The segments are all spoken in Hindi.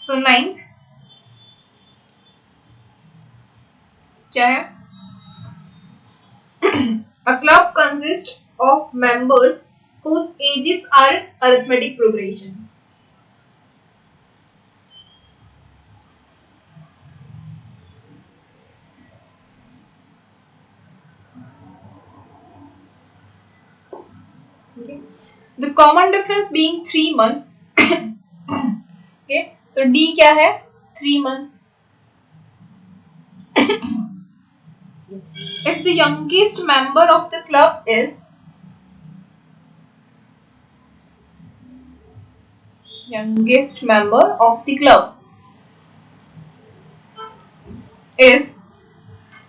सो नाइन्थ क्या है? A club consists of members whose ages are in arithmetic progression. Okay. The common difference being 3 months. Okay. So D क्या है? 3 months. If the youngest member of the club is is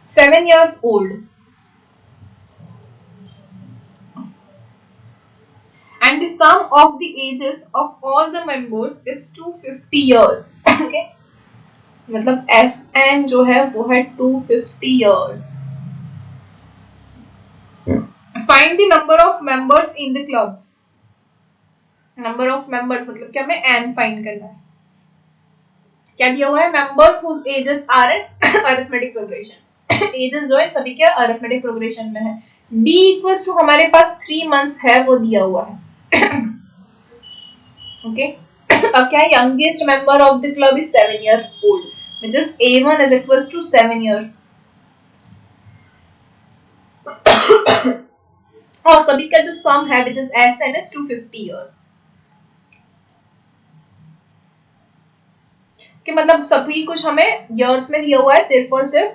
7 years old and the sum of the ages of all the members is 250 years. Okay. मतलब SN जो है वो है 250 years. Find the number of members in the club. Number of members मतलब क्या, हमें N find करना है. क्या दिया हुआ है? Members whose ages are in arithmetic progression. Ages जो है सभी के arithmetic progression में है. D equals to हमारे पास 3 months है, वो दिया हुआ है. Okay. अब क्या है? Youngest member of the club is 7 years old, which is A1 is equals to 7 years. और सभी का जो sum है which is SN is 250 years. कि मतलब सभी कुछ हमें years में दिया हुआ है सिर्फ और सिर्फ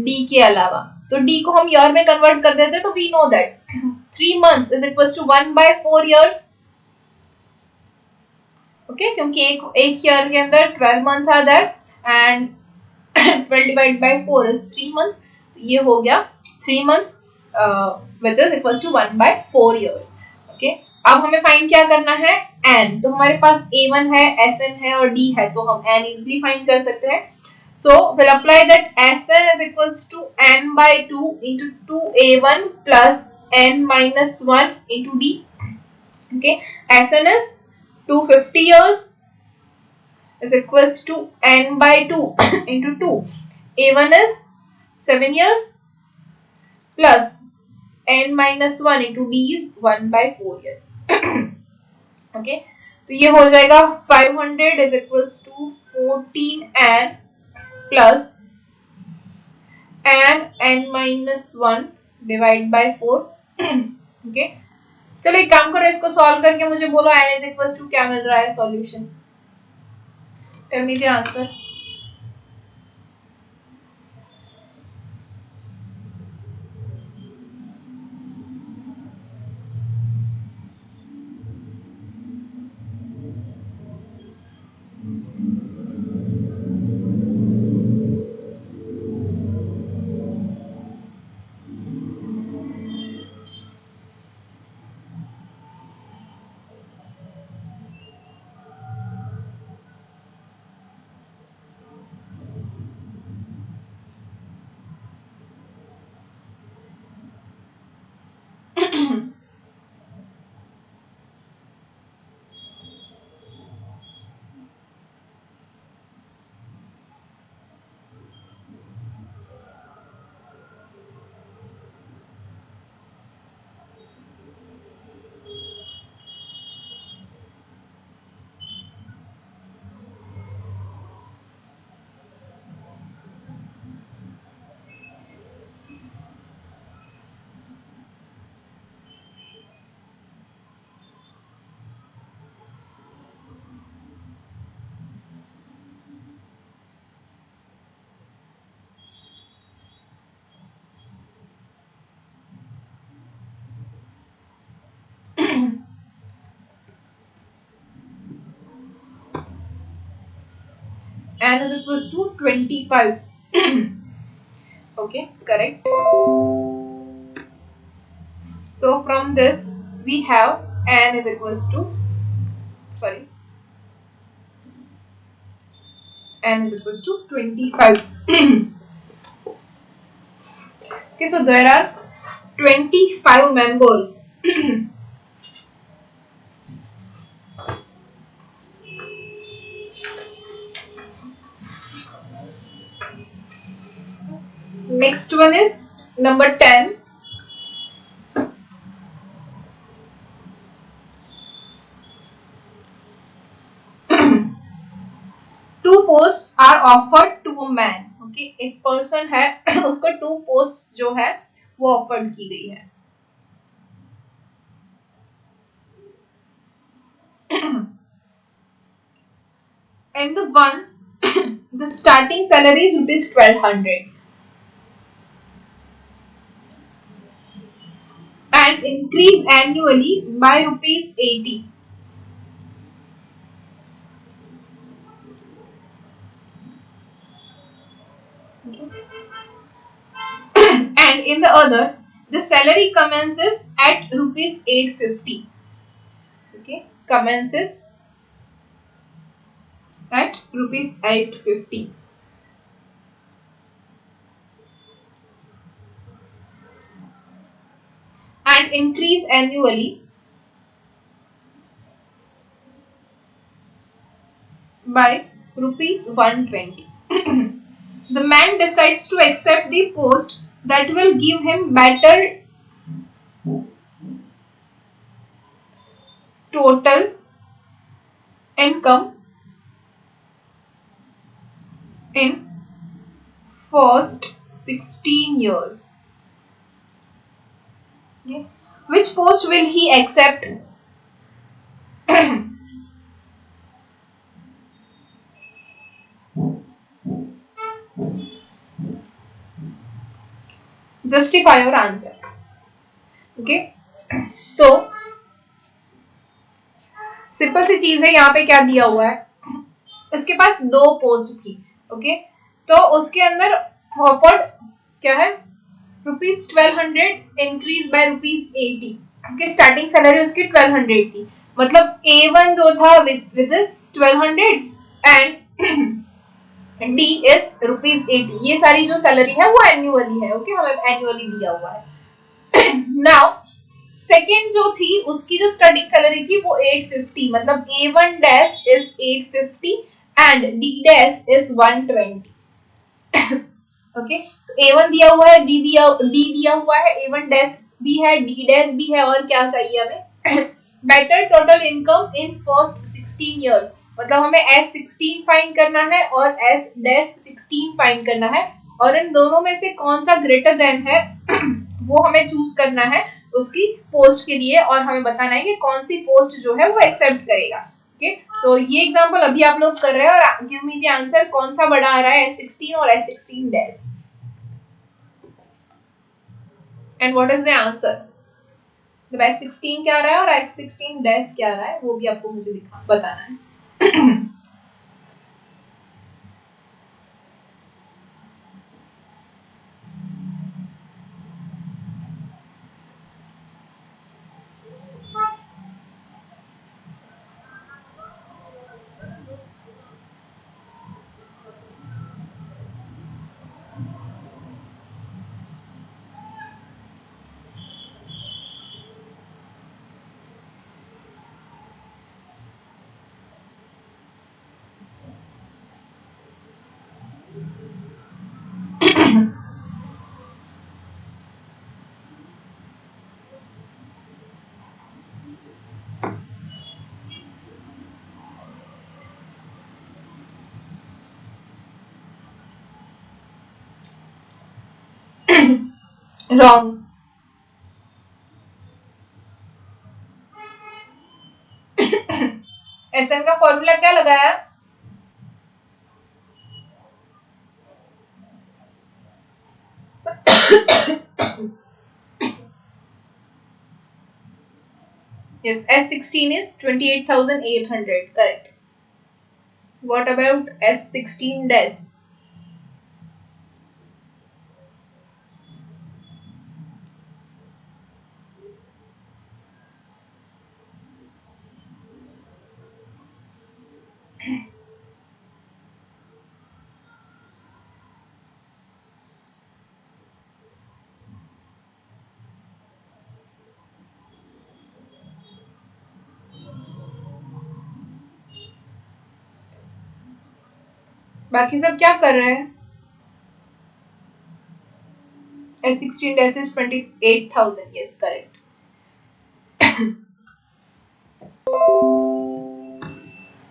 D के अलावा. तो D को हम year में convert कर देते तो we know that 3 months is equals to 1/4 years. Okay, क्योंकि एक year के अंदर 12 months are there and 12 divided by 4 is 3 months. तो ये हो गया 3 months which is equals to 1/4 years. Okay. अब हमें फाइंड क्या करना है? N. तो हमारे पास A1 है, SN है और D है, तो हम N इजिली फाइंड कर सकते हैं. So we'll apply that SN is equals to N/2 into 2A1 plus N minus 1 into D. Okay. SN is 250 years is equals to N/2 into 2. A1 is 7 years plus N minus 1 into D is 1/4 year. Okay. तो ये हो जाएगा 500 is equals to 14N plus N minus 1 divide by 4. Okay. चलो एक काम करो, इसको सॉल्व करके मुझे बोलो N is equals to क्या मिल रहा है solution. Tell me the answer. N is equals to 25. Okay, correct. So from this we have N is equals to N is equals to 25. Okay, so there are 25 members. Next one is number 10. Two posts are offered to a man. Okay, एक person है उसको two posts जो है वो offered की गई है. And the one, the starting salary is rupees 1200 and increase annually by rupees 80. And in the other, the salary commences at rupees 850. Okay, commences at rupees 850 and increase annually by rupees 120. The man decides to accept the post that will give him better total income in first 16 years. Okay. Which post will he accept? Justify your answer. Okay. तो सिंपल सी चीज है, यहाँ पे क्या दिया हुआ है, उसके पास दो पोस्ट थी. ओके, तो उसके अंदर ऑफर्ड क्या है, rupees 1200 increase by rupees 80. Okay, starting salary उसकी 1200 थी. मतलब A1 जो था which is 1200 and D is rupees 80. ये सारी जो सैलरी है वो एनुअली है. ओके, हमें एनुअली दिया हुआ है. नाउ सेकेंड जो थी उसकी जो स्टार्टिंग सैलरी थी वो 850. मतलब A1 dash is 850 and D dash is 120. Okay, तो A1 दिया हुआ है, D दिया हुआ है, A1 डैश भी है, D डैश भी है, और क्या चाहिए हमें, better total income in first 16 years. मतलब हमें S16 फाइंड करना है और S डैश 16 फाइंड करना है, और इन दोनों में से कौन सा ग्रेटर देन है वो हमें चूज करना है उसकी पोस्ट के लिए, और हमें बताना है कि कौन सी पोस्ट जो है वो एक्सेप्ट करेगा. ओके, तो ये एग्जांपल अभी आप लोग कर रहे हैं और गिव मी द आंसर, कौन सा बड़ा आ रहा है, S16 और S16 dash. And what is the answer. S16 क्या आ रहा है और S16 डैश क्या आ रहा है वो भी आपको मुझे बताना है. रॉन्ग. SN का फॉर्मूला क्या लगाया, yes, S16 is 28,800. Correct. What about S16 dash? बाकी सब क्या कर रहे हैं. S16 dash is 28,000. Yes, correct.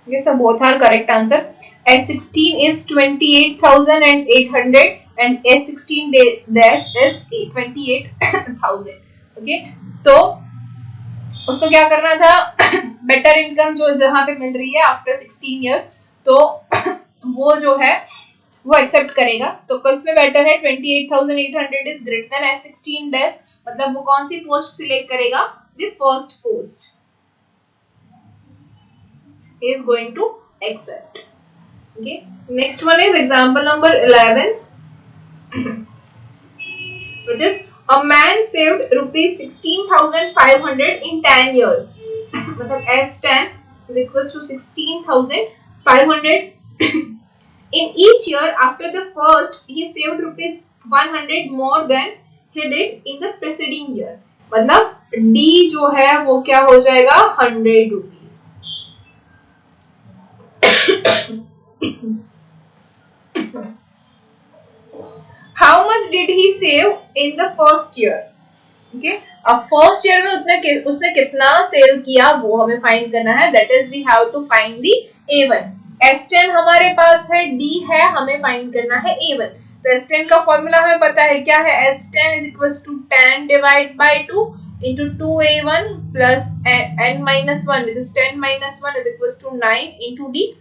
Okay, so both are correct answer. S16 is 28,800 and S16 dash is 28,000. Okay, तो उसको क्या करना था, बेटर इनकम जो जहाँ पे मिल रही है आफ्टर 16 इयर्स, तो वो जो है वो एक्सेप्ट करेगा। तो किसमें बेटर है, 28,800 is greater than S16 dash, मतलब वो कौन सी पोस्ट सिलेक्ट करेगा, the first post is going to accept. Okay, next one is example number 11, which is a man saved rupees 16,500 in 10 years. मतलब S10 is equals to 16,500. In each year after the first, he saved rupees 100 more than he did in the preceding year. मतलब D जो है वो क्या हो जाएगा, 100 rupees. How much did he save in the first year? Okay, अब फर्स्ट ईयर में उसने कितना सेव किया वो हमें फाइंड करना है। That is we have to find the A1. S10 हमारे पास है, D है, हमें फाइंड करना है A1। तो S10 का फॉर्मूला हमें पता है क्या है, S10 is equals to 10 divided by 2 into 2A1 plus n-1, which is 10 minus 1 is equals to 9 into D.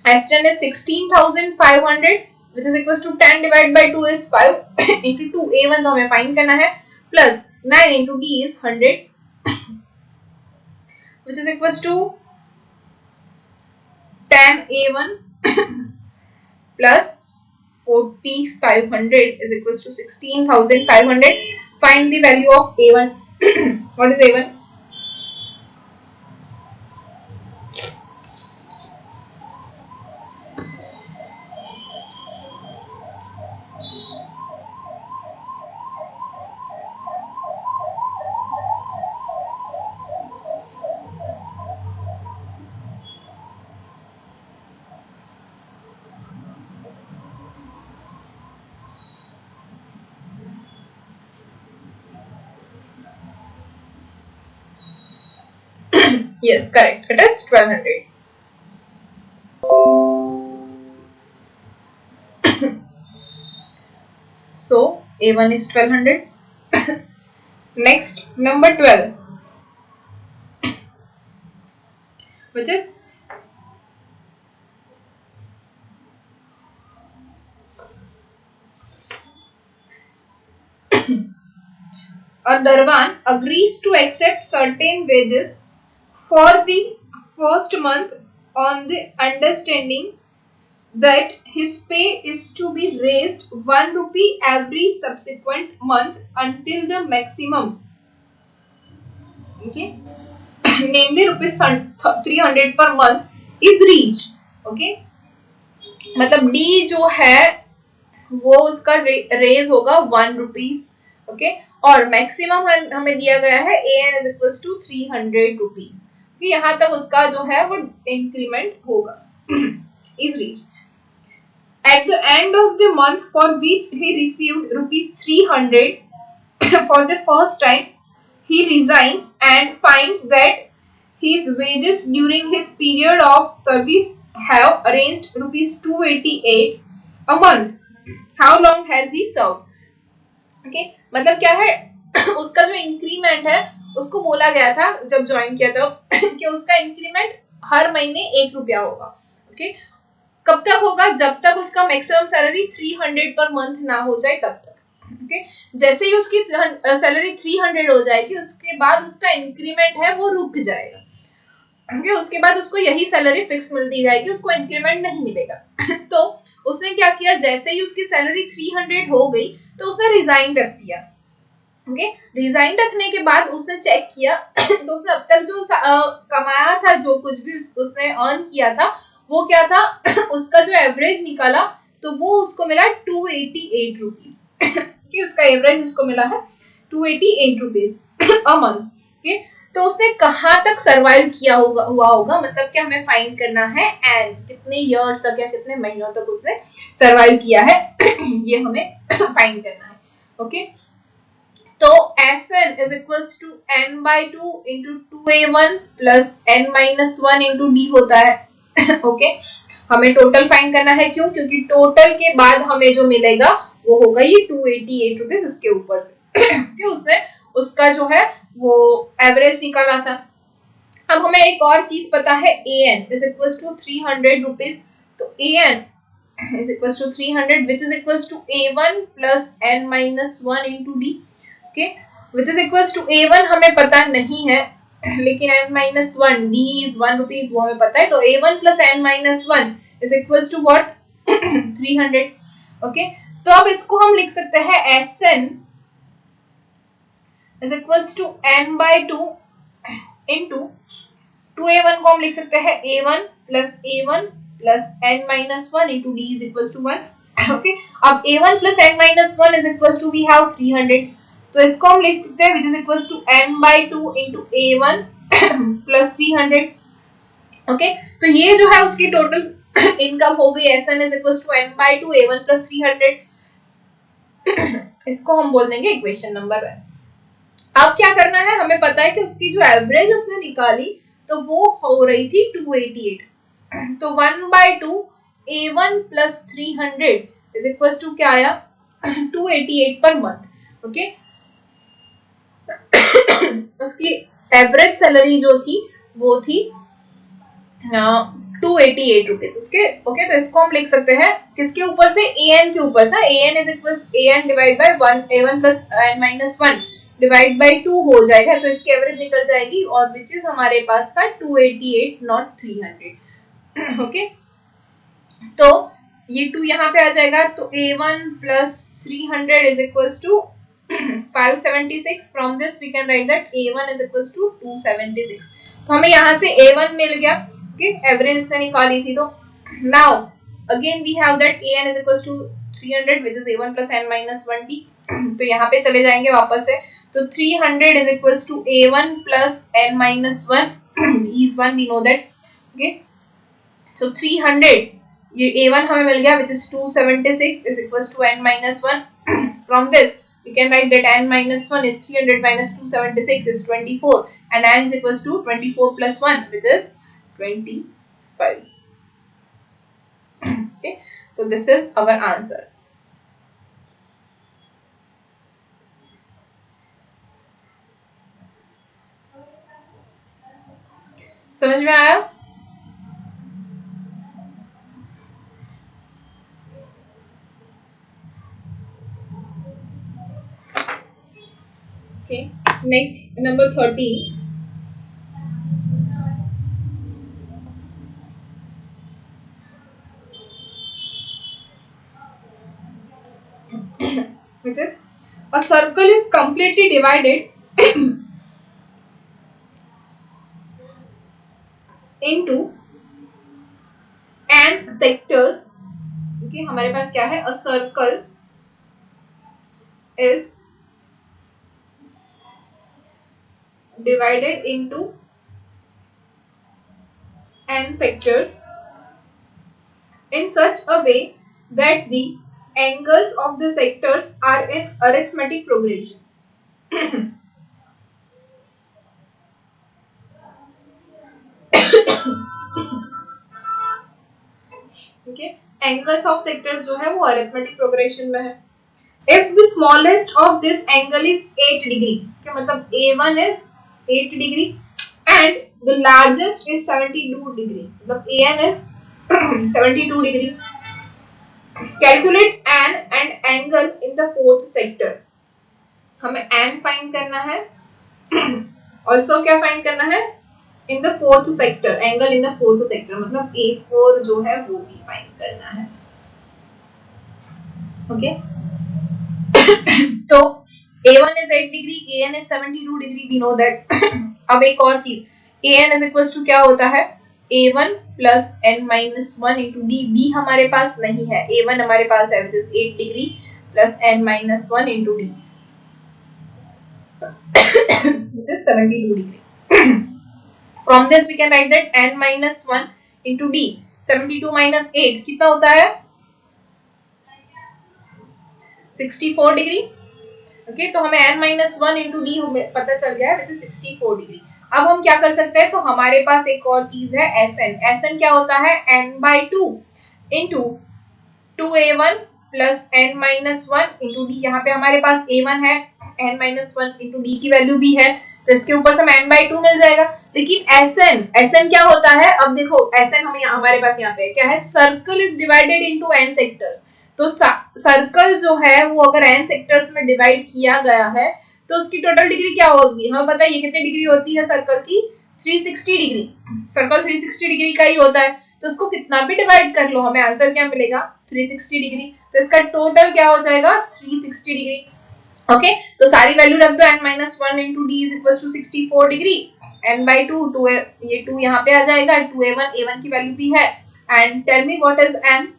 S10 is 16,500 which is equals to 10 divided by 2 is 5 into 2 A1 तो हमें फाइंड करना है, plus 9 into D is 100 which is equals to 10 A1 plus 4,500 is equals to 16,500. Find the value of A1. What is A1? Yes, correct. It is 1200. So A1 is 1200. Next, number 12, which is a Darwan agrees to accept certain wages for the first month on the understanding that his pay is to be raised 1 rupee every subsequent month until the maximum, okay, namely rupees 300 per month is reached. Okay, मतलब D जो है वो उसका रेज होगा 1 रुपीज। ओके, और मैक्सिमम हमें दिया गया है AN is equals to 300 rupees. यहाँ तक उसका जो है वो इंक्रीमेंट होगा is reached. At the end of the month for which he received rupees 300 for the first time, he resigns and finds that his wages during his period of service have arranged rupees 288 a month. How long has he served? Okay, मतलब क्या है उसका जो इंक्रीमेंट है उसको बोला गया था जब ज्वाइन किया था कि उसका इंक्रीमेंट हर महीने 1 रुपया होगा। ओके, कब तक होगा, जब तक उसका मैक्सिमम सैलरी 300 पर मंथ ना हो जाए तब तक। ओके, जैसे ही उसकी सैलरी 300 हो जाएगी उसके बाद उसका इंक्रीमेंट है वो रुक जाएगा। ओके, उसके बाद उसको यही सैलरी फिक्स मिलती जाएगी, उसको इंक्रीमेंट नहीं मिलेगा। तो उसने क्या किया, जैसे ही उसकी सैलरी 300 हो गई तो उसने रिजाइन रख दिया। ओके, रिजाइन रखने के बाद उसने चेक किया तो उसने अब तक जो कमाया था, जो कुछ भी उसने अर्न किया था वो क्या था उसका जो एवरेज निकाला तो वो उसको मिला 288 रुपीज। कि उसका एवरेज उसको मिला है 288 रुपीज अ मंथ। ओके, तो उसने कहाँ तक सरवाइव किया हुआ होगा, मतलब कि हमें फाइंड करना है एंड कितने इयर्स तक या कितने महीनों तक उसने सरवाइव किया है ये हमें फाइंड करना है। ओके, तो Sn is equals to n by 2 into 2a1 plus n minus 1 into d होता है। ओके, हमें टोटल फाइंड करना है, क्यों? क्योंकि टोटल के बाद हमें जो मिलेगा वो होगा ये 288 रुपीज इसके ऊपर से। क्यों? उसने उसका जो है वो एवरेज निकाला था। अब हमें एक और चीज पता है, an is equals to 300 rupees, तो an is equals to 300 which is equals to a1 plus n minus 1 into d, okay, which is equals to a1 हमें पता नहीं है, लेकिन n minus 1 d is 1 rupees वो हमें पता है, तो a1 plus n minus 1 is equals to what? 300, okay, तो अब इसको हम लिख सकते हैं Sn is equals to n by 2 into 2a1 को हम लिख सकते हैं a1 plus n minus 1 into d is equals to 1, okay, अब a1 plus n minus 1 is equals to we have 300, तो इसको हम लिख सकते हैं which is equals to n by 2 into a1 plus 300, okay, तो ये जो है उसकी टोटल इनकम हो गई Sn is equals to n by 2 a1 plus 300, इसको हम बोल देंगे इक्वेशन नंबर 1। अब क्या करना है, हमें पता है कि उसकी जो एवरेज उसने निकाली तो वो हो रही थी 288, तो 1 by 2 a1 plus 300 is equals to क्या आया? 288 पर मंथ, ओके। उसकी एवरेज सैलरी जो थी वो थी 288 रुपीज उसके, ओके, तो इसको हम लिख सकते हैं किसके ऊपर से? an के ऊपर से। an is equals an divide by 1 a1 plus n minus 1 divide by 2 हो जाएगा, तो इसकी एवरेज निकल जाएगी, और विच इज हमारे पास था 288 नॉट 300, ओके, तो ये 2 यहाँ पे आ जाएगा, तो a1 plus 300 is equals to 576, from this we can write that a1 is equals to 276, तो हमें यहाँ से a1 मिल गया, ओके, एवरेज से निकाली थी, तो now again we have that an is equals to 300 which is a1 plus n minus 1d, तो यहाँ पे चले जाएंगे वापस से, तो 300 is equals to a1 plus n minus 1 is 1, we know that, okay, so 300 ये a1 हमें मिल गया which is 276 is equals to n minus 1, from this we can write that n minus 1 is 300 minus 276 is 24, and n is equals to 24 plus 1 which is 25, okay, so this is our answer। समझ में आया? Okay, next number 13, which is a circle is completely divided into n sectors, okay, हमारे पास क्या है? a circle is divided into n sectors in such a way that the angles of the sectors are in arithmetic progression। okay, angles of sectors जो है वो arithmetic progression में है। If the smallest of this angle is 8 degree, क्या मतलब A1 is 8 degree and the largest is 72 degree, मतलब AN is 72 degree, calculate an and angle in the fourth sector। हमें n फाइंड करना है, also क्या फाइंड करना है? in the fourth sector, angle in the fourth sector, मतलब A4 जो है वो भी फाइंड करना है, ओके, तो A1 is 8 degree, AN is 72 degree, we know that। अब एक और चीज, AN is equals to क्या होता है? A1 plus n minus 1 into D, D हमारे पास नहीं है, A1 हमारे पास है which is 8 degree plus n minus 1 into D, which is 72 degree। From this we can write that n minus 1 into D, 72 minus 8 कितना होता है? 64 degree, ओके, तो हमें n minus one into D पता चल गया है विच इज 64 डिग्री। अब हम क्या कर सकते हैं, तो हमारे पास एक और चीज है Sn। Sn क्या होता है, n/2 into 2a1 plus n minus one into D. यहाँ पे हमारे पास a1 है, n minus one into D की वैल्यू भी है, तो इसके ऊपर से हमें n/2 मिल जाएगा। लेकिन Sn क्या होता है, अब देखो Sn हमें हमारे पास यहाँ पे क्या है, circle is divided into n sectors. तो सर्कल जो है वो अगर n सेक्टर्स में डिवाइड किया गया है तो उसकी टोटल डिग्री क्या होगी, हमें पता है ये कितनी डिग्री होती है सर्कल की, 360 डिग्री। सर्कल 360 डिग्री का ही होता है, तो उसको कितना भी डिवाइड कर लो हमें आंसर क्या मिलेगा, 360 डिग्री। तो इसका टोटल क्या हो जाएगा, 360 डिग्री। ओके, तो सारी वैल्यू रख दो, n minus one into D is equal to 64 degree, n/2, ये 2 यहाँ पे आ जाएगा, 2a1 की वैल्यू भी है। And tell me what is n।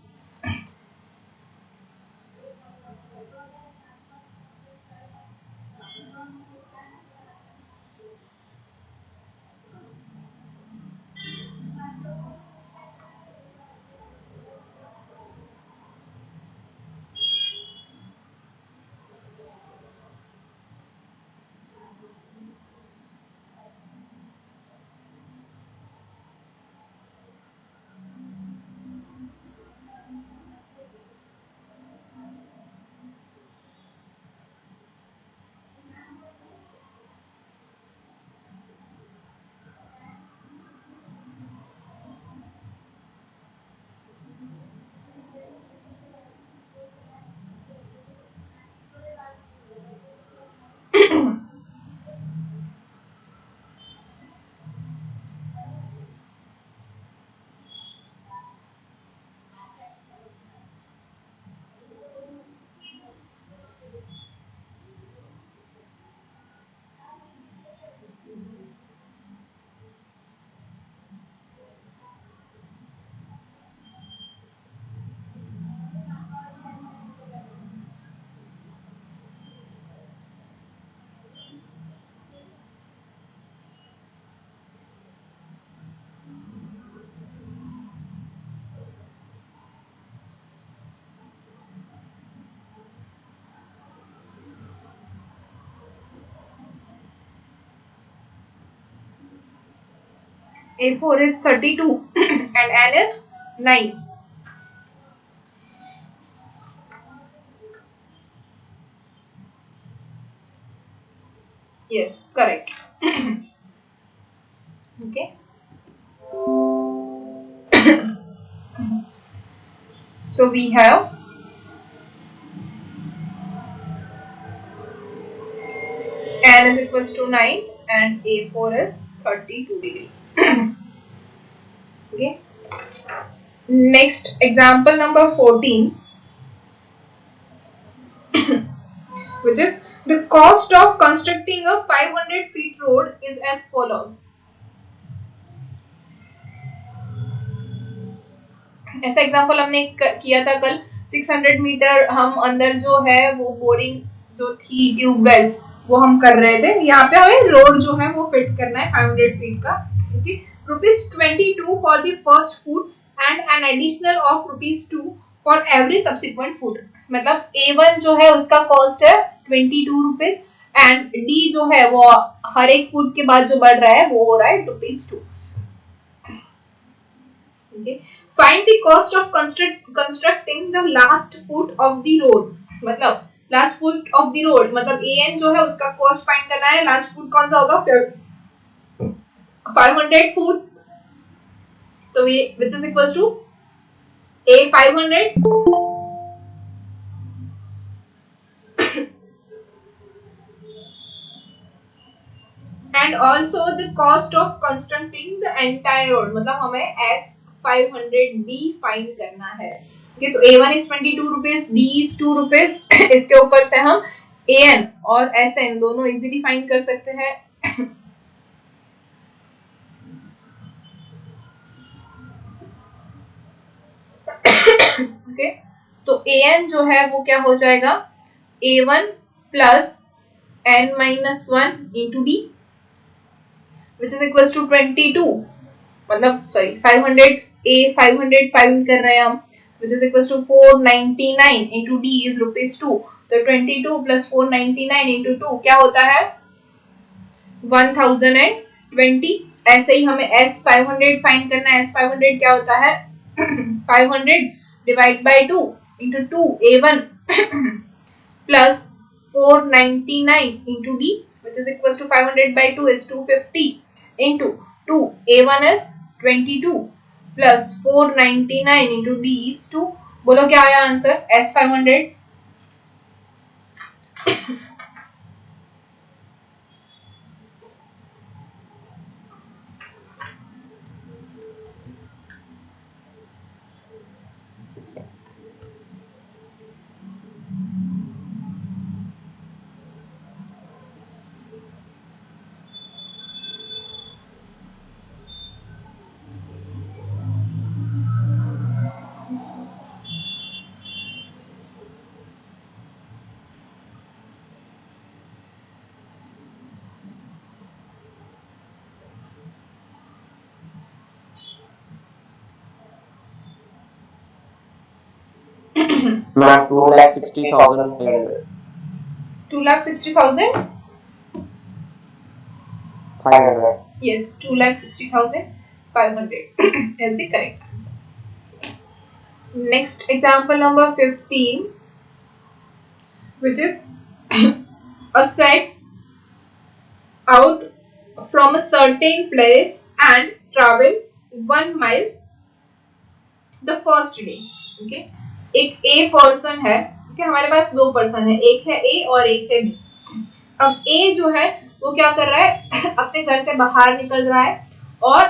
A4 is 32 and n is 9. Yes, correct. Okay. So we have n is equals to 9 and A4 is 32 degree. Okay. Next example number 14, which is the cost of constructing a 500 feet road is as follows. ऐसा एग्जाम्पल हमने किया था कल, 600 मीटर हम अंदर जो है वो बोरिंग जो थी ट्यूबवेल वो हम कर रहे थे। यहाँ पे हमें रोड जो है वो फिट करना है 500 फीट का। ₹22 for the first foot and an additional of ₹2 for every subsequent foot. मतलब A1 जो है उसका कॉस्ट है ₹22 एंड D जो है वो हर एक फुट के बाद जो बढ़ रहा है वो हो रहा है ₹2। Okay. Find the cost of constructing the last foot of the road। मतलब last foot of the road मतलब AN जो है उसका cost find करना है। last foot कौन सा होगा, 500 फुट, तो ये which is equals to A 500 and also the cost of constructing the entire road। मतलब हमें S 500B फाइंड करना है। Okay, तो A1 is ₹22, D is ₹2। इसके ऊपर से हम AN और SN दोनों इजीली फाइंड कर सकते हैं। okay, तो AN जो है वो क्या हो जाएगा, A1 plus N minus one into D which is equals to 22। मतलब सॉरी 500 A 500 फाइंड कर रहे हैं हम, which is equals to 499 into D is ₹2। तो 22 प्लस 499 इंटू 2 क्या होता है 1020। ऐसे ही हमें S500 फाइंड करना है। S500 क्या होता है 500 divide by 2 into 2 A1 plus 499 into D, which is equals to 500 by 2 is 250 into 2 A1 is 22 plus 499 into D is 2। बोलो क्या आया answer S500। Ma'am, 2,60,500. 2,60,000 500. yes 2,60,500 is the correct answer। Next example number 15, which is a sets out from a certain place and travel 1 mile the first day। okay? एक A पर्सन है। okay? हमारे पास दो पर्सन है, एक है A और एक है B। अब A जो है वो क्या कर रहा है अपने घर से बाहर निकल रहा है और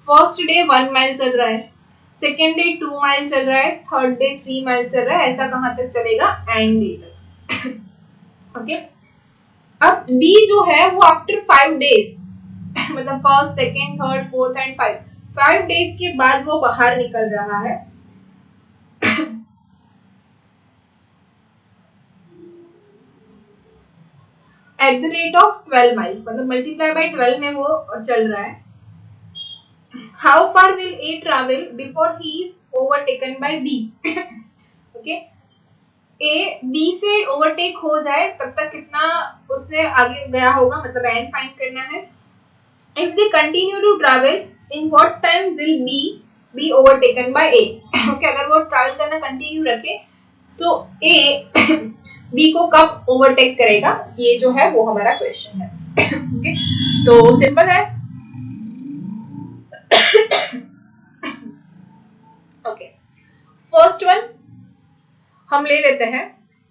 फर्स्ट डे 1 माइल चल रहा है, सेकेंड डे 2 माइल चल रहा है, थर्ड डे 3 माइल चल रहा है। ऐसा कहाँ तक चलेगा एंड डे तक। ओके अब B जो है वो आफ्टर 5 डेज मतलब first second third fourth and 5 days के बाद वो बाहर निकल रहा है। At the rate of 12 miles मतलब मल्टीप्लाई बाय 12 में वो चल रहा है। How far will A travel before he is overtaken by B। Okay A B से ओवरटेक हो जाए तब तक कितना उसने आगे गया होगा, मतलब n फाइंड करना है। If they continue to travel, in what time will B be overtaken by A? okay, अगर वो ट्रैवल करना कंटिन्यू रखे तो A B को कब ओवरटेक करेगा, ये जो है वो हमारा क्वेश्चन है। okay? तो सिंपल है। ओके फर्स्ट वन हम ले लेते हैं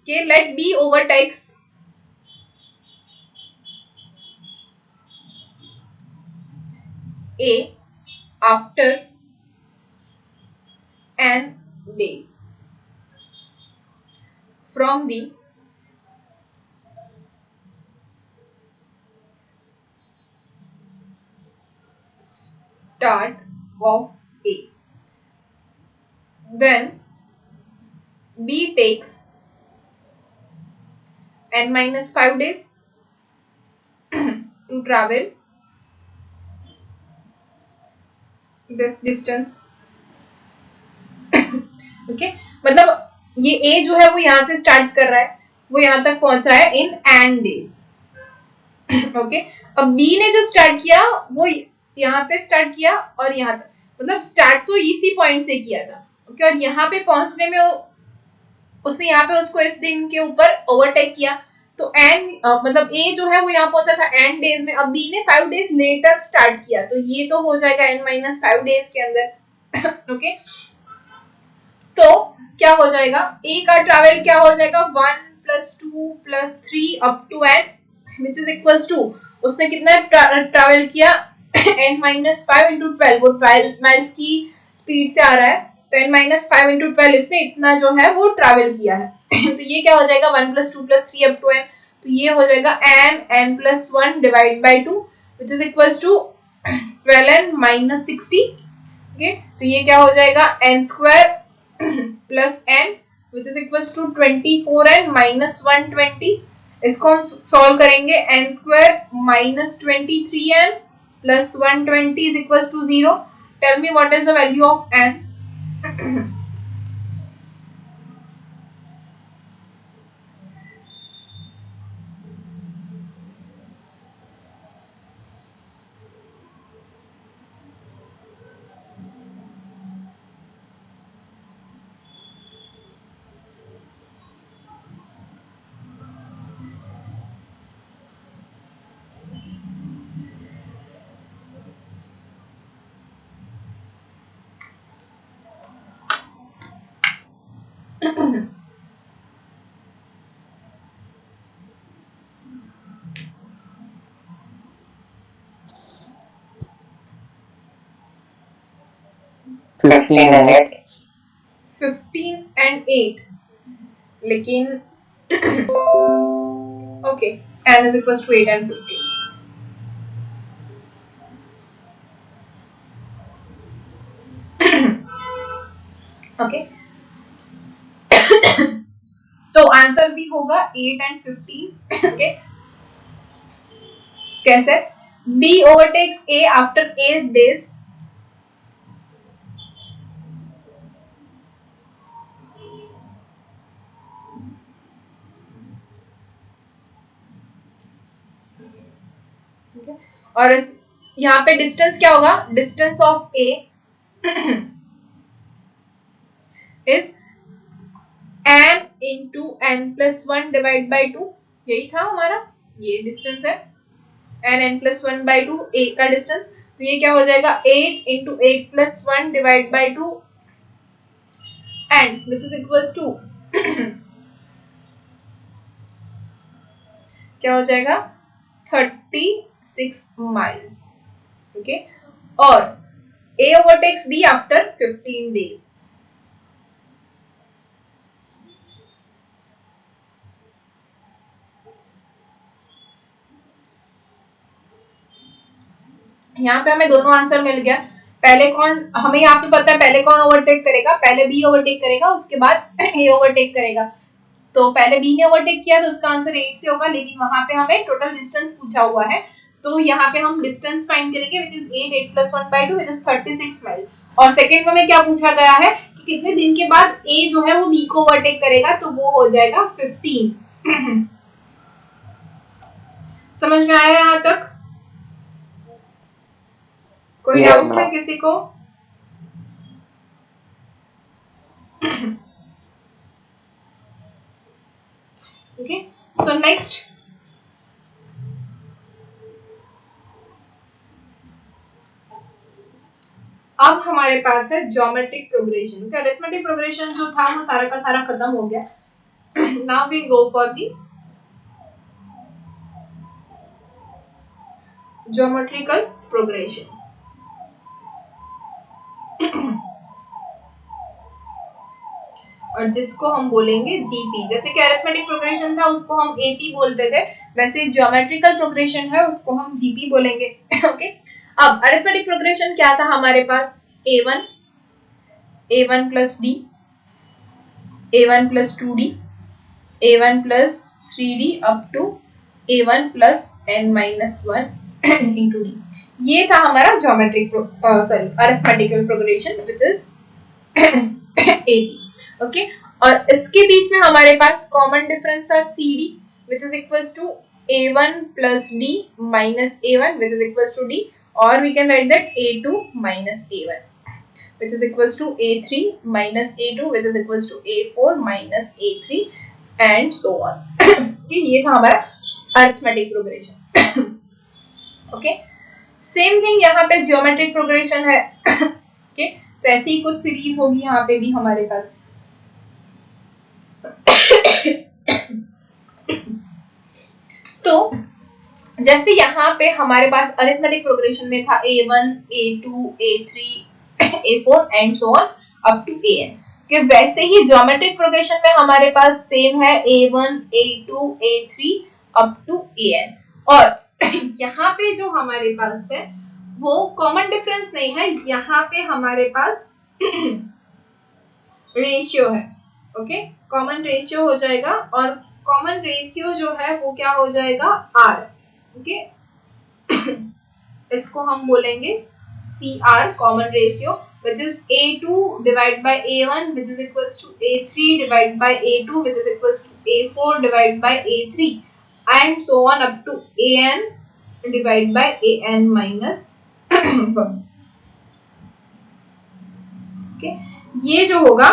कि let B overtakes A after n days from the start of A. Then B takes n minus 5 days to travel this distance। okay? मतलब ये A जो है वो यहाँ से स्टार्ट कर रहा है, वो यहाँ तक पहुंचा है इन n days। ओके अब B ने जब स्टार्ट किया वो यहाँ पे स्टार्ट किया और यहाँ तक, मतलब स्टार्ट तो इसी पॉइंट से किया था। ओके और यहाँ पे पहुंचने में उसने यहाँ पे उसको इस दिन के ऊपर ओवरटेक किया तो n मतलब A जो है वो यहाँ पहुंचा था n डेज में, अब B ने 5 डेज लेटर स्टार्ट किया तो ये तो हो जाएगा n माइनस 5 डेज के अंदर। ओके तो क्या हो जाएगा A का ट्रैवल क्या हो जाएगा 1 plus 2 plus 3 up to n which is equals to उसने कितना ट्रैवल किया n माइनस 5 इंटू 12, वो 12 माइल्स की स्पीड से आ रहा है तो n माइनस 5 इंटू 12 इसने इतना जो है वो ट्रैवल किया है। तो ये क्या हो जाएगा 1 plus 2 plus 3 up to n, तो ये हो जाएगा n plus 1 divide by 2 which is equals to 12n minus 60। Okay तो ये क्या हो जाएगा n square plus n which is equals to 24n minus 120। इसको हम सॉल्व करेंगे n square minus 23n plus 120 is equals to 0। Tell me what is the value of n। 15 and 8. 15 and 8, लेकिन okay n is equals to 8 and 15. Okay तो आंसर भी होगा 8 and 15. ओके कैसे? B overtakes A after 8 days. और यहाँ पे डिस्टेंस क्या होगा? Distance of A is n into n plus 1 divide by 2. यही था हमारा, ये डिस्टेंस है n plus 1 by 2 A का डिस्टेंस. तो ये क्या हो जाएगा? 8 into 8 plus 1 divide by 2 and which is equals to क्या हो जाएगा? 36 miles. ओके और A overtakes B after 15 days. यहाँ पे हमें दोनों आंसर मिल गया. पहले कौन, हमें यहाँ पे पता है पहले कौन ओवरटेक करेगा. पहले B ओवरटेक करेगा, उसके बाद A ओवरटेक करेगा. तो पहले B ने ओवरटेक किया तो उसका आंसर 8 से होगा, लेकिन वहां पे हमें टोटल डिस्टेंस पूछा हुआ है. तो यहाँ पे हम डिस्टेंस फाइंड करेंगे which is 8 plus 1 by 2 which is 36 mile. और सेकंड में हमें क्या पूछा गया है कि कितने दिन के बाद A जो है वो B को ओवरटेक करेगा, तो वो हो जाएगा 15. समझ में आया यहाँ तक? कोई डाउट है किसी को? ओके सो नेक्स्ट अब हमारे पास है ज्योमेट्रिक प्रोग्रेशन. अरिथमेटिक प्रोग्रेशन जो था वो सारा का सारा खत्म हो गया. Now we go for the geometrical progression. और जिसको हम बोलेंगे जीपी. जैसे कि अरिथमेटिक प्रोग्रेशन था उसको हम एपी बोलते थे, वैसे ज्योमेट्रिकल प्रोग्रेशन है उसको हम जीपी बोलेंगे. ओके अब अरिथमेटिक प्रोग्रेशन क्या था हमारे पास? a1 plus D, a1 plus 2d, a1 plus 3d up to a1 plus n minus 1 into D. ये था हमारा geometric arithmetical progression which is AP. Okay और इसके बीच में हमारे पास कॉमन डिफरेंस था CD which is equals to A1 plus D minus A1 which is equals to D, or we can write that A2 minus A1 which is equals to A3 minus A2 which is equals to A4 minus A3 and so on. ये था हमारा arithmetic progression. Okay same thing यहाँ पे ज्योमेट्रिक प्रोग्रेशन है. ओके तो ऐसी ही कुछ सीरीज होगी यहाँ पे भी हमारे पास. तो जैसे यहाँ पे हमारे पास अरिथमेटिक प्रोग्रेशन में था A1, A2, A3, A4 and so on up to AN, कि वैसे ही ज्योमेट्रिक प्रोग्रेशन में हमारे पास सेम है A1, A2, A3 up to AN. और यहाँ पे जो हमारे पास है वो कॉमन डिफरेंस नहीं है, यहाँ पे हमारे पास रेशियो है. ओके कॉमन रेशियो हो जाएगा और कॉमन रेशियो जो है वो क्या हो जाएगा? R. ओके इसको हम बोलेंगे CR common ratio which is A2 divided by A1 which is equals to A3 divided by A2 which is equals to A4 divided by A3 and so on up to AN divided by AN minus 1. Okay ये जो होगा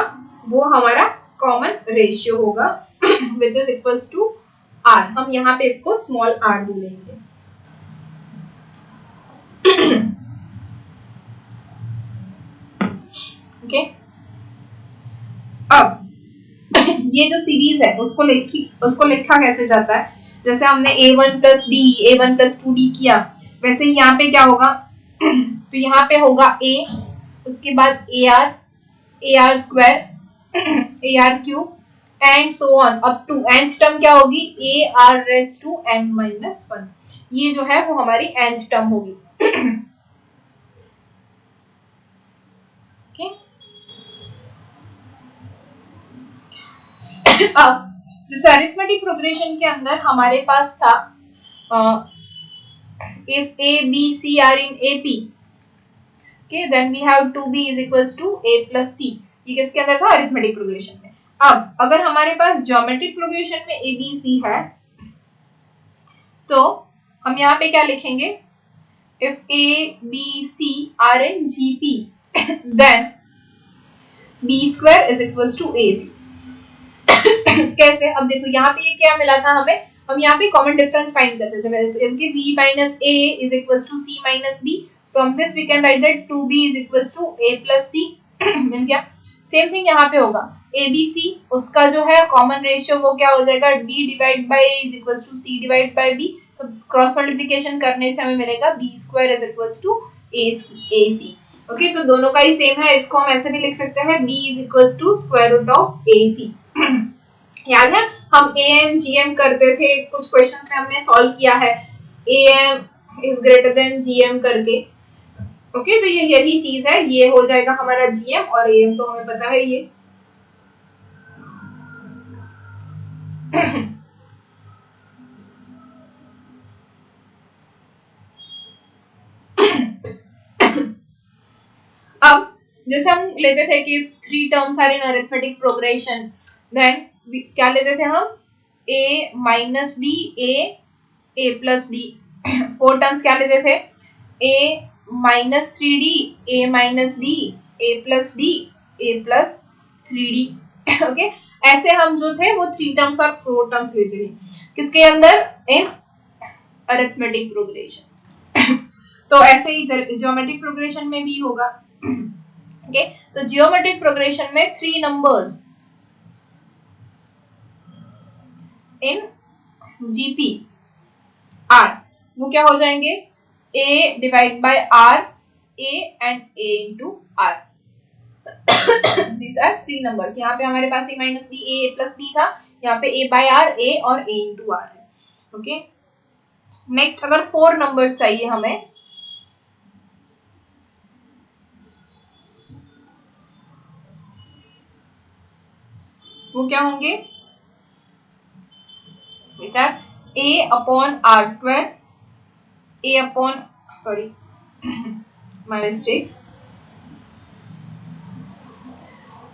वो हमारा कॉमन रेशियो होगा which is equals to R. हम यहाँ पे इसको स्मॉल r बोलेंगे. ओके अब ये जो सीरीज है उसको लिखा कैसे जाता है? जैसे हमने A1 plus D, A1 plus 2D किया, वैसे ही यहाँ पे क्या होगा? तो यहाँ पे होगा A उसके बाद AR square, AR cube and so on up to nth term क्या होगी, AR रेज़ टू n-1। ये जो है वो हमारी nth टर्म होगी। अब जैसे अरिथमेटिक प्रोग्रेशन के अंदर हमारे पास था if A B C are in AP, okay, then we have 2B is equals to A plus C। ये किसके अंदर था, अरिथमेटिक प्रोग्रेशन में। अब अगर हमारे पास ज्योमेट्रिक प्रोग्रेशन में A B C है तो हम यहाँ पे क्या लिखेंगे, if A B C are in GP then B square is equals to AC। कैसे, अब देखो यहाँ पे ये क्या मिला था हमें, हम यहाँ पे कॉमन डिफरेंस फाइंड करते थे वैसे कि b minus a is equals to c minus b, from this we can write that 2b is equals to a plus c। मिल गया। सेम थिंग यहाँ पे होगा, abc उसका जो है कॉमन रेशियो वो क्या हो जाएगा, b divide by a is equals to c divide by b, तो क्रॉस मल्टीप्लिकेशन करने से हमें मिलेगा b square is equals to ac। Okay, तो दोनों का ही सेम है, इसको हम ऐसे भी लिख सकते हैं b is equals to square root of ac। याद है हम AM GM करते थे, कुछ क्वेश्चंस में हमने सॉल्व किया है AM is greater than GM करके। ओके, तो ये यही चीज है, ये हो जाएगा हमारा GM और AM तो हमें पता है ये। अब जैसे हम लेते थे कि 3 terms are in arithmetic progression, then क्या लेते थे हम, a minus D a plus D. 4 terms क्या लेते थे, a minus 3d a minus D a plus D a plus 3d। Okay, ऐसे हम जो थे वो 3 टर्म्स और 4 टर्म्स लेते थे किसके अंदर, इन अरिथमेटिक प्रोग्रेशन। तो ऐसे ही ज्योमेट्रिक प्रोग्रेशन में भी होगा। ओके, तो ज्योमेट्रिक प्रोग्रेशन में 3 नंबर्स इन GP R वो क्या हो जाएंगे, A divide by R, A and A into R। These are 3 numbers। यहाँ पे हमारे पास A minus D A plus D था, यहाँ पे A बाय R A और A इंटू R है। ओके, नेक्स्ट अगर 4 नंबर्स चाहिए हमें, वो क्या होंगे, which are A upon R square, A upon, sorry my mistake,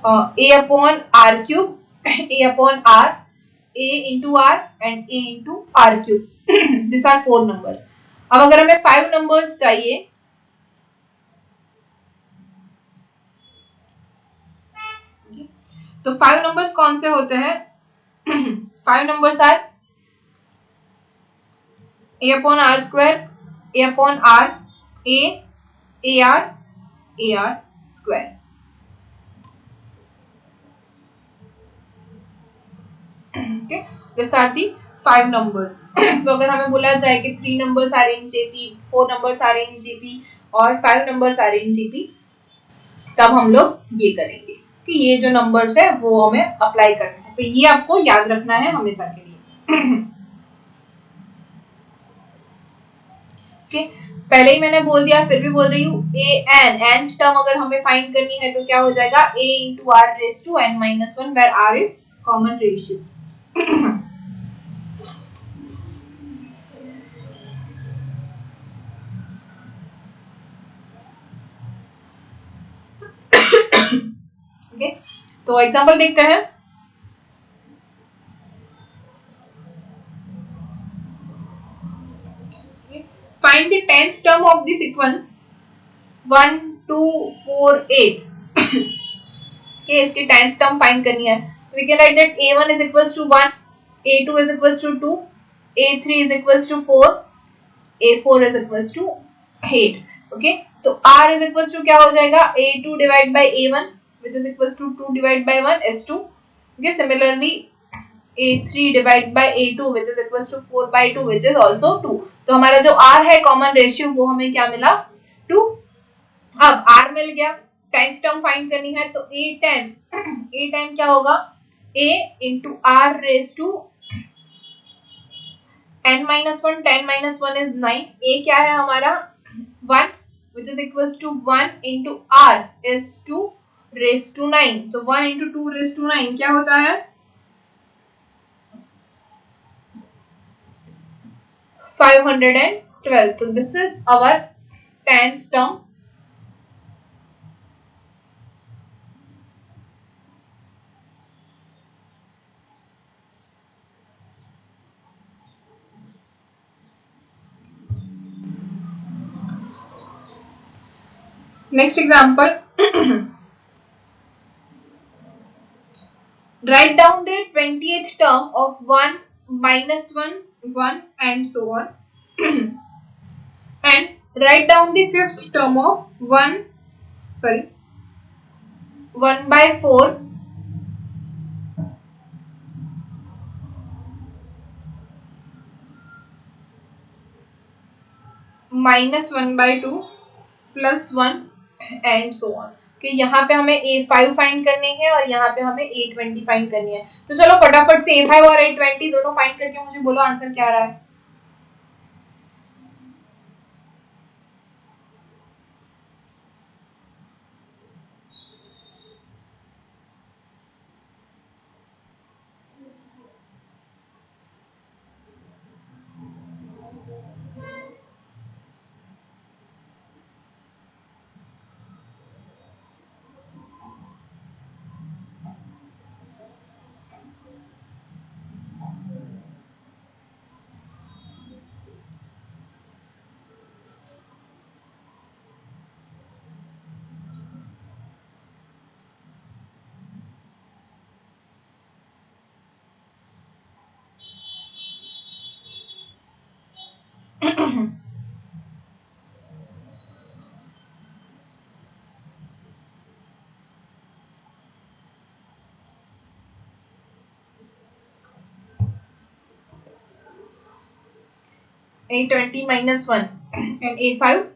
A upon R cube, A upon R, A into R and A into R cube। These are 4 numbers। अब अगर हमें 5 numbers चाहिए, तो 5 numbers कौन से होते हैं, 5 numbers are A upon R square, A upon R, A, AR, AR square। Okay, these are the 5 numbers। तो अगर हमें बोला जाए कि 3 numbers are in GP, 4 numbers are in GP और 5 numbers are in GP, तब हम लोग ये करेंगे कि ये जो numbers है वो हमें अप्लाई करना है। तो ये आपको याद रखना है हमेशा के लिए। Okay, पहले ही मैंने बोल दिया, फिर भी बोल रही हूँ, nth टर्म अगर हमें फाइंड करनी है तो क्या हो जाएगा, a into r raised to n-1 where r is common ratio। Okay, तो एग्जांपल देखते हैं। Find the 10th term of the sequence 1, 2, 4, 8। okay, इसकी 10th term find करनी है। We can write that A1 is equals to 1, A2 is equals to 2, A3 is equals to 4, A4 is equals to 8। okay, तो R is equals to क्या हो जाएगा, A2 divided by A1 which is equals to 2 divided by 1 is 2। okay, similarly A3 divided by A2 which is equals to 4 by 2 which is also 2। तो हमारा जो R है कॉमन रेशियो वो हमें क्या मिला, 2। अब R मिल गया, 10th टर्म फाइंड करनी है तो a10 क्या होगा a into r raised to n minus 1, 10 minus 1 is 9, a क्या है हमारा 1 which is equals to 1 into r is 2 raised to 9, तो 1 into 2 raised to 9 क्या होता है 512, तो this is our 10th term. Next example. Write down the 20th term of 1, minus 1, 1 and so on. And write down the 5th term of 1 by 4 minus 1 by 2 plus 1 and so on. कि यहाँ पे हमें A5 फाइंड करने हैं और यहाँ पे हमें A20 फाइंड करनी है, तो चलो फटाफट से A5 और A20 दोनों फाइंड करके मुझे बोलो आंसर क्या आ रहा है. A20 minus 1 and A5.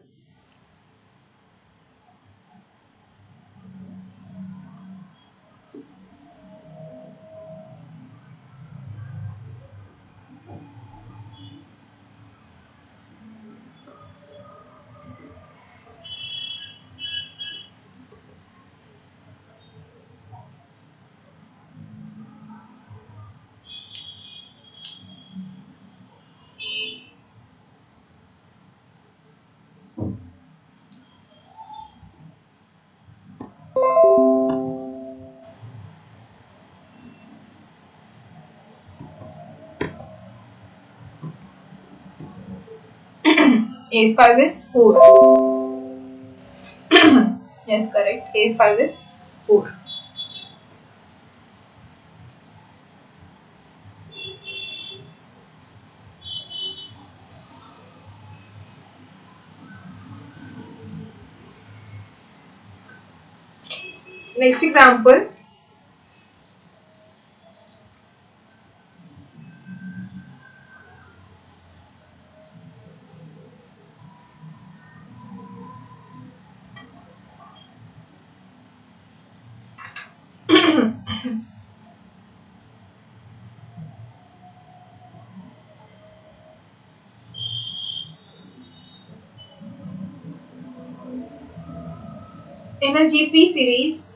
A5 is 4. Yes, correct. A5 is 4. Next example. In a GP series,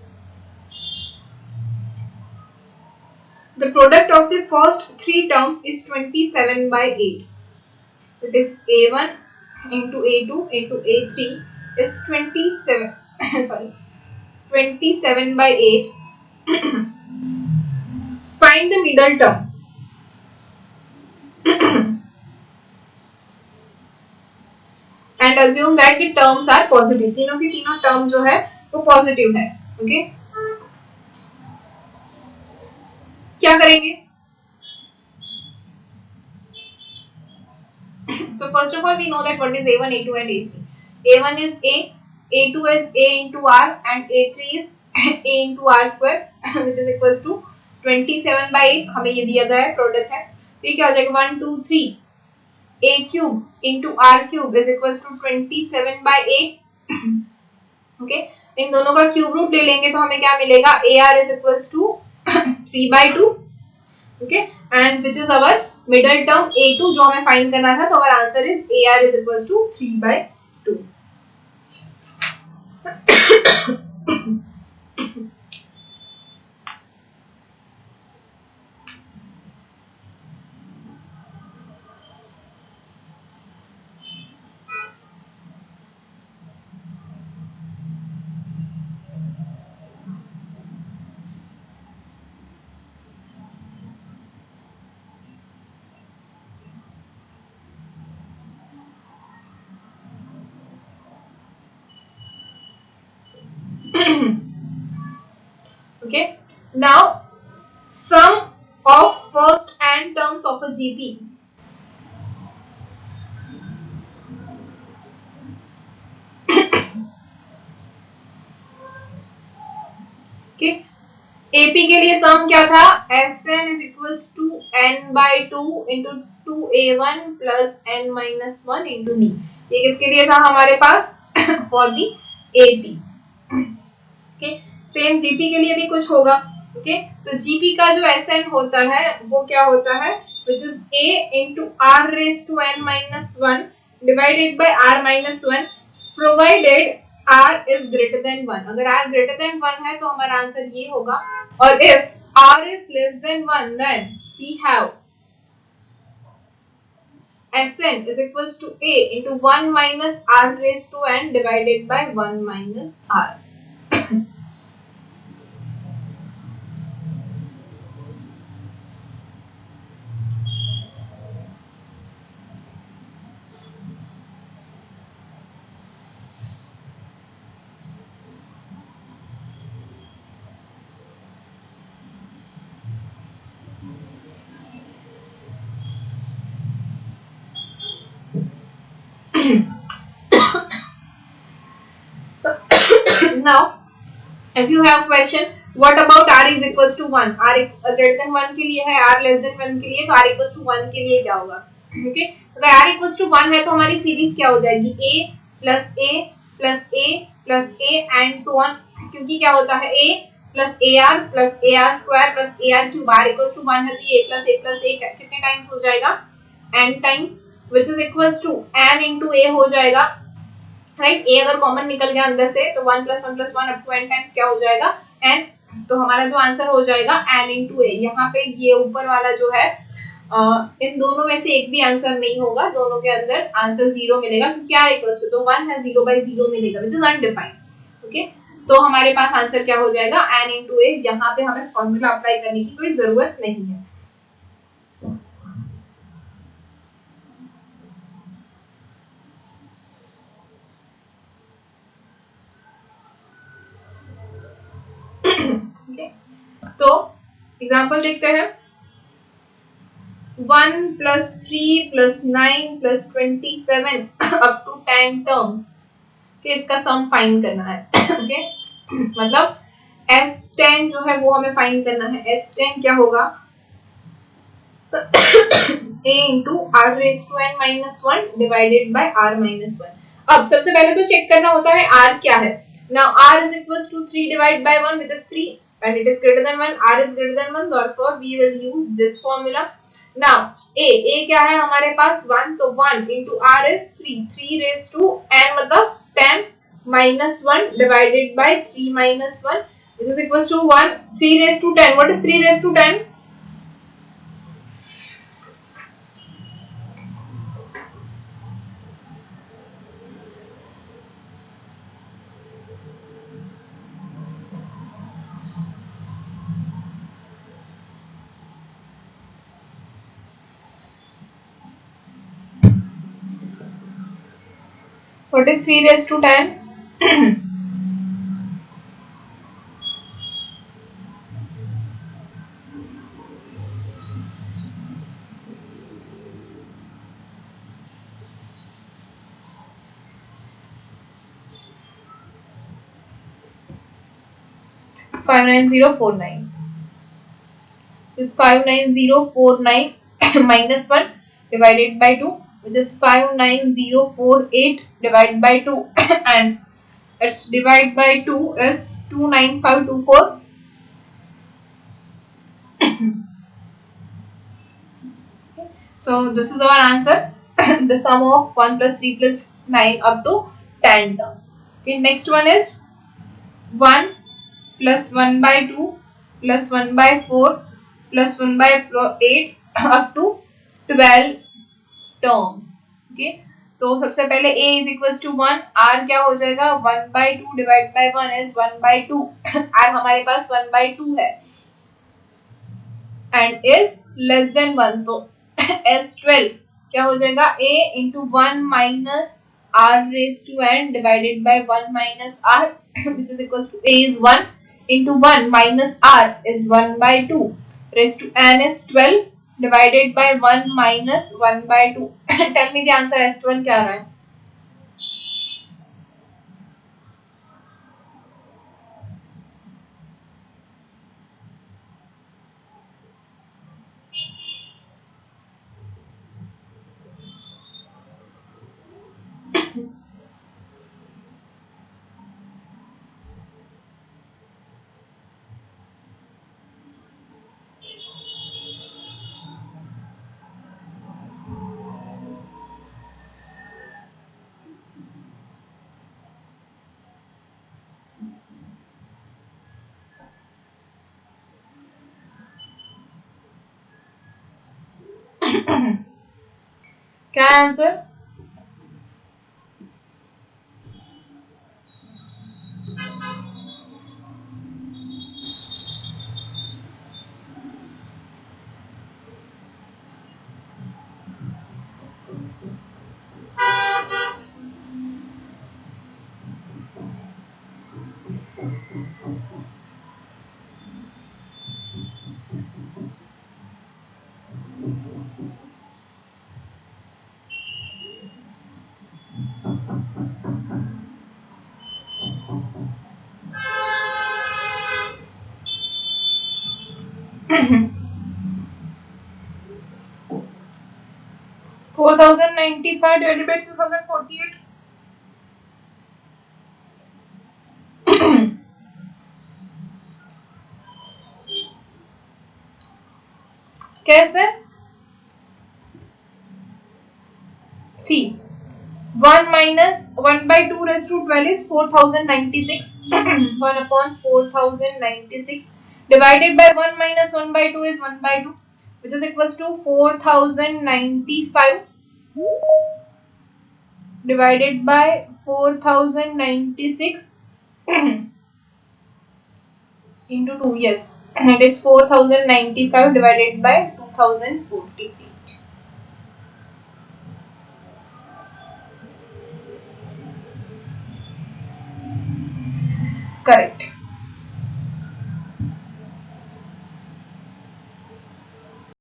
the product of the first 3 terms is 27 by 8. It is A1 into A2 into A3 is 27. Sorry, 27 by 8. Find the middle term. And assume that the terms are positive. तीनों की तीनों term जो है वो positive है. Okay? क्या करेंगे? So first of all, we know that what is A1, A2 and A3. A1 is A, A2 is A into R and A3 is A into R square which is equals to 27 by 8. हमें ये दिया गया है प्रोडक्ट है, तो ये क्या हो जाएगा 1 2 3 A cube into R cube is equals to 27 by 8. Okay, इन दोनों का क्यूब रूट ले लेंगे तो हमें क्या मिलेगा, AR is equals to 3/2. Okay, and which is our middle term A2 जो हमें फाइंड करना था, तो our answer is AR is equals to 3/2. Okay, now sum of first and terms of a GP. Okay, AP के लिए सम क्या था, Sn is equals to n/2 into 2A1 plus n-1 into D. ये किसके लिए था हमारे पास, for the AP. Okay, same GP के लिए भी कुछ होगा. Okay, तो GP का जो Sn होता है वो क्या होता है, which is A into R raised to n-1 divided by R-1 provided R is greater than 1. अगर R greater than 1 है तो हमारा आंसर ये होगा, और if R is less than 1 then we have Sn is equals to A into 1 minus R raised to n divided by 1 minus R. Now, if you have question, what about R is equals to 1? R greater than 1 के लिए है, R less than 1 के लिए, तो R equals to 1 के लिए क्या होगा? Okay, अगर R equals to 1 है तो हमारी सीरीज क्या हो जाएगी, A plus A plus A plus A and so on, क्योंकि क्या होता है A plus AR plus AR square plus AR cube, R equals to 1 है तो ये A plus A कितने टाइम्स हो जाएगा, n times, which is equals to n into A हो जाएगा, राइट. A अगर कॉमन निकल गया अंदर से तो 1 plus 1 plus 1 up to n times क्या हो जाएगा, n. तो हमारा जो आंसर हो जाएगा n into A. यहाँ पे ये ऊपर वाला जो है इन दोनों में से एक भी आंसर नहीं होगा, दोनों के अंदर आंसर 0 मिलेगा, क्योंकि R इक्वल्स टू तो 1 है, 0/0 मिलेगा, which is undefined. ओके, तो हमारे पास आंसर क्या हो जाएगा, n into A. यहाँ पे हमें फॉर्मूला अप्लाई करने की कोई जरूरत नहीं है. तो एग्जाम्पल देखते हैं. 1 plus 3 plus 9 plus 27 up to 10 terms के इसका सम फाइंड करना है. ओके, मतलब S10 जो है वो हमें फाइंड करना है. S10 क्या होगा, A into R raised to n-1 divided by R-1. अब सबसे पहले तो चेक करना होता है R क्या है. Now R is equals to 3 divided by 1, which is 3, and it is greater than 1. R is greater than 1, therefore we will use this formula. Now A क्या है हमारे पास 1, तो 1 into R is 3 raised to n मतलब 10 minus 1 divided by 3 minus 1, which is equals to 1. 3 raised to 10. What is 3 raised to 10? What is 3 raised to 10? $59049. This 59049 minus 1 divided by 2, which is 59048 divided by 2 and Its divide by 2 is 29524. So this is our answer. The sum of 1 plus 3 plus 9 up to 10 terms. Okay, next one is 1 plus 1 by 2 plus 1 by 4 plus 1 by 8 up to 12 terms. Okay, तो सबसे पहले a is equals to 1, r क्या हो जाएगा 1 by 2 divided by 1 is 1 by 2, r हमारे पास 1 by 2 है and is less than 1, तो s12 क्या हो जाएगा a into 1 minus r raised to n divided by 1 minus r which is equals to a is 1 into 1 minus r is 1 by 2 raised to n is 12 divided by 1 minus 1 by 2. Tell me the answer s12 क्या आ रहा है? क्या है answer? Four thousand 95 divided by 2048. कैसे? See, 1 minus 1 by 2 raised to 12 is 4096. 1 upon 4096 divided by 1 minus 1 by 2 is 1 by 2, which is equals to 4095 divided by 4096 into 2. Yes, it is 4095 divided by 2048. Correct.